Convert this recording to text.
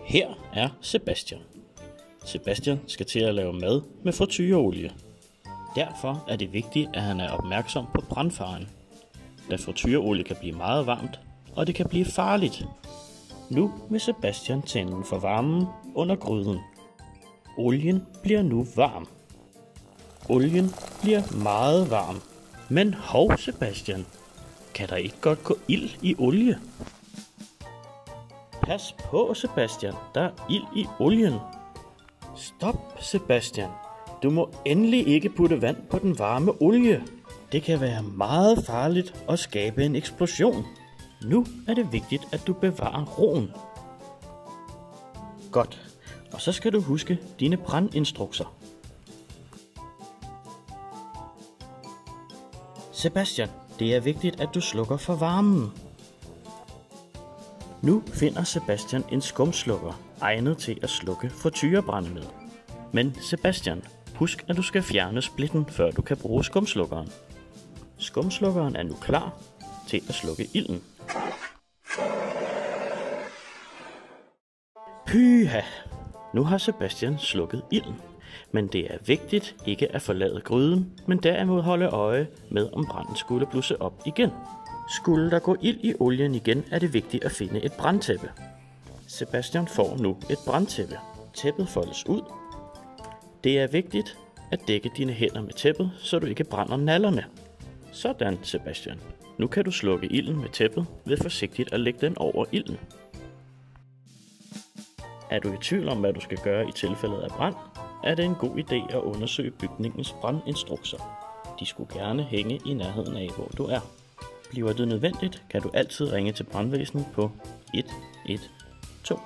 Her er Sebastian. Sebastian skal til at lave mad med frityreolie. Derfor er det vigtigt, at han er opmærksom på brandfaren. Da frityreolie kan blive meget varmt, og det kan blive farligt. Nu vil Sebastian tænde for varmen under gryden. Olien bliver nu varm. Olien bliver meget varm. Men hov, Sebastian, kan der ikke godt gå ild i olie? Pas på, Sebastian, der er ild i olien. Stop, Sebastian. Du må endelig ikke putte vand på den varme olie. Det kan være meget farligt og skabe en eksplosion. Nu er det vigtigt, at du bevarer roen. Godt, og så skal du huske dine brandinstrukser. Sebastian, det er vigtigt, at du slukker for varmen. Nu finder Sebastian en skumslukker, egnet til at slukke frityrebrænde med. Men Sebastian, husk at du skal fjerne splitten, før du kan bruge skumslukkeren. Skumslukkeren er nu klar til at slukke ilden. Pyha! Nu har Sebastian slukket ilden, men det er vigtigt ikke at forlade gryden, men derimod holde øje med, om branden skulle blusse op igen. Skulle der gå ild i olien igen, er det vigtigt at finde et brandtæppe. Sebastian får nu et brandtæppe. Tæppet foldes ud. Det er vigtigt at dække dine hænder med tæppet, så du ikke brænder nallerne. Sådan, Sebastian. Nu kan du slukke ilden med tæppet ved forsigtigt at lægge den over ilden. Er du i tvivl om, hvad du skal gøre i tilfældet af brand, er det en god idé at undersøge bygningens brandinstrukser. De skulle gerne hænge i nærheden af, hvor du er. Bliver det nødvendigt, kan du altid ringe til brandvæsenet på 112.